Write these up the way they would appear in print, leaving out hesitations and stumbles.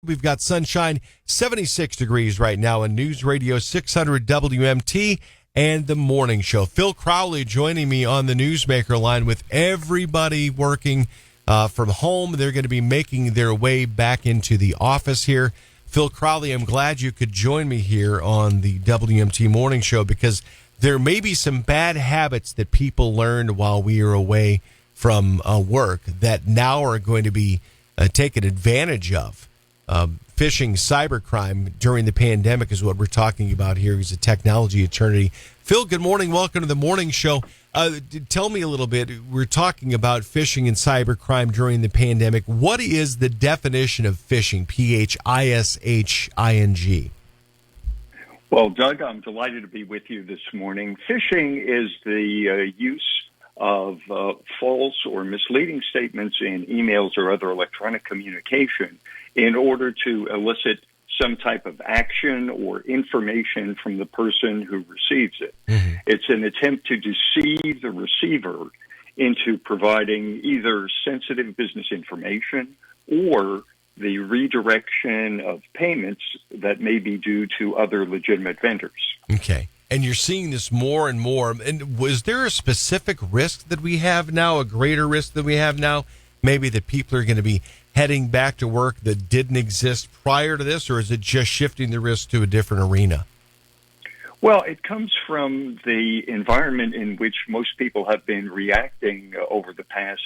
We've got sunshine, 76 degrees right now in News Radio 600 WMT and the Morning Show. Phil Crowley joining me on the Newsmaker line with everybody working from home. They're going to be making their way back into the office here. Phil Crowley, I'm glad you could join me here on the WMT Morning Show because there may be some bad habits that people learned while we are away from work that now are going to be taken advantage of. Phishing, cybercrime during the pandemic is what we're talking about here. He's a technology attorney. Phil, good morning. Welcome to the Morning Show. Tell me a little bit. We're talking about phishing and cybercrime during the pandemic. What is the definition of phishing? Phishing. Well, Doug, I'm delighted to be with you this morning. Phishing is the use of false or misleading statements in emails or other electronic communication in order to elicit some type of action or information from the person who receives it. Mm-hmm. It's an attempt to deceive the receiver into providing either sensitive business information or the redirection of payments that may be due to other legitimate vendors. Okay. And you're seeing this more and more. And was there a specific risk that we have now, a greater risk that we have now? Maybe that people are going to be heading back to work that didn't exist prior to this, or is it just shifting the risk to a different arena? Well, it comes from the environment in which most people have been reacting over the past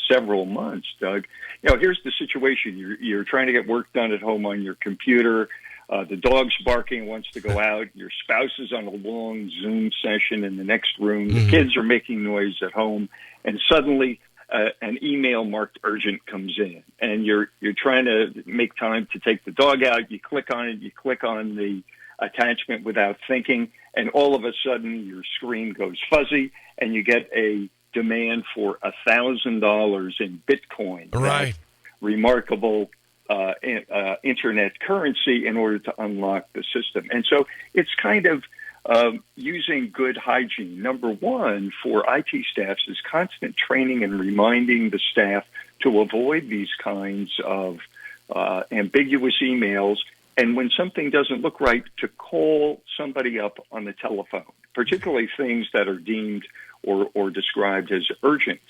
several months, Doug. You know, here's the situation. You're trying to get work done at home on your computer. The dog's barking, wants to go out. Your spouse is on a long Zoom session in the next room. The kids are making noise at home. And suddenly an email marked urgent comes in. And you're trying to make time to take the dog out. You click on it. You click on the attachment without thinking. And all of a sudden, your screen goes fuzzy. And you get a demand for $1,000 in Bitcoin. Right. Remarkable internet currency in order to unlock the system. And so it's kind of using good hygiene. Number one for IT staffs is constant training and reminding the staff to avoid these kinds of ambiguous emails. And when something doesn't look right, to call somebody up on the telephone, particularly things that are deemed or described as urgent.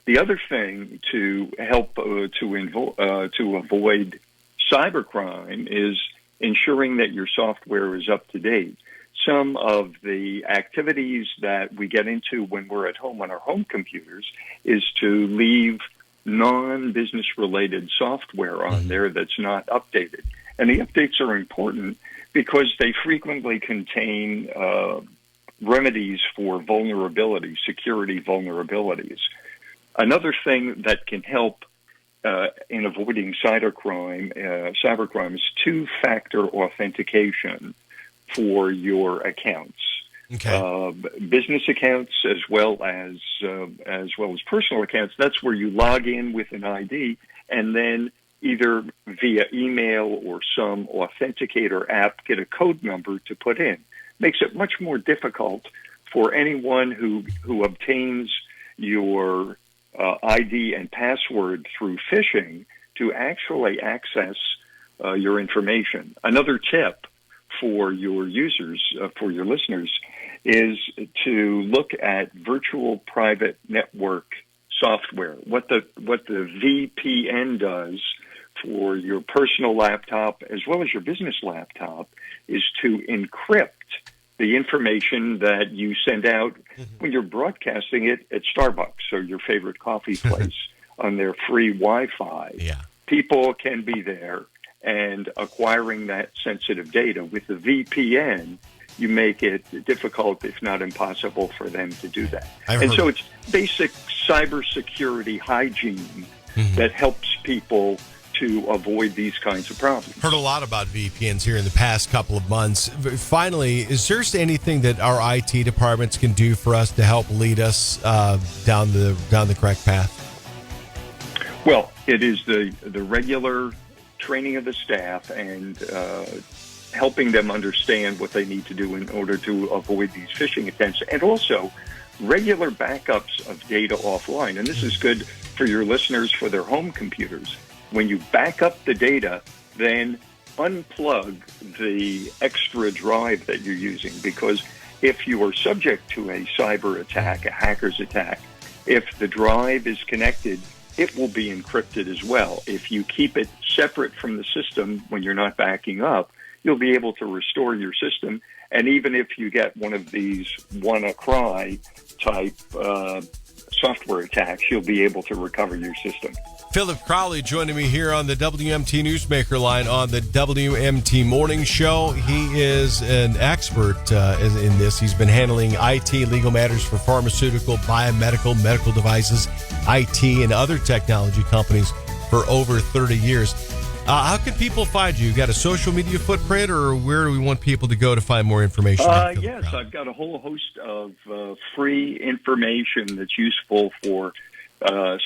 The other thing to help to avoid cybercrime is ensuring that your software is up to date. Some of the activities that we get into when we're at home on our home computers is to leave non-business related software on there that's not updated. And the updates are important because they frequently contain remedies for vulnerabilities, security vulnerabilities. Another thing that can help in avoiding cybercrime is two-factor authentication for your accounts. Okay. Business accounts as well as personal accounts. That's where you log in with an ID, and then either via email or some authenticator app, get a code number to put in. Makes it much more difficult for anyone who obtains your ID and password through phishing to actually access your information. Another tip for your users, for your listeners, is to look at virtual private network software. What the VPN does for your personal laptop as well as your business laptop is to encrypt the information that you send out when you're broadcasting it at Starbucks or your favorite coffee place on their free Wi-Fi. Yeah. People can be there and acquiring that sensitive data. With the VPN, you make it difficult, if not impossible, for them to do that. And so it's basic cybersecurity hygiene that helps people to avoid these kinds of problems. Heard a lot about VPNs here in the past couple of months. Finally, is there anything that our IT departments can do for us to help lead us down the correct path? Well, it is the regular training of the staff and helping them understand what they need to do in order to avoid these phishing attempts, and also regular backups of data offline. And this is good for your listeners for their home computers. When you back up the data, then unplug the extra drive that you're using, because if you are subject to a cyber attack, a hacker's attack, if the drive is connected, it will be encrypted as well. If you keep it separate from the system when you're not backing up, you'll be able to restore your system. And even if you get one of these WannaCry type software attacks, you'll be able to recover your system. Philip Crowley joining me here on the WMT Newsmaker line on the WMT Morning Show. He is an expert in this. He's been handling IT, legal matters for pharmaceutical, biomedical, medical devices, IT, and other technology companies for over 30 years. How can people find you? You got a social media footprint, or where do we want people to go to find more information? Yes, I've got a whole host of free information that's useful for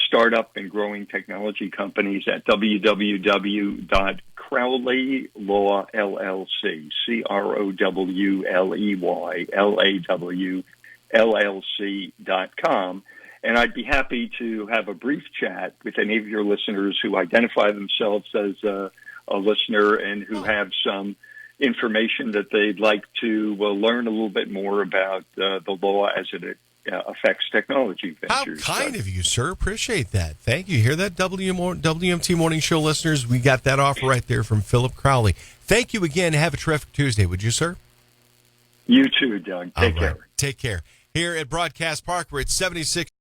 startup and growing technology companies at www.crowley.llc, crowley.llc.com. And I'd be happy to have a brief chat with any of your listeners who identify themselves as a listener and who have some information that they'd like to learn a little bit more about the law as it affects technology ventures. How kind of you, sir. Appreciate that. Thank you. Hear that, WMT Morning Show listeners? We got that offer right there from Philip Crowley. Thank you again. Have a terrific Tuesday, would you, sir? You too, Doug. Take care. Take care. Here at Broadcast Park, we're at 76.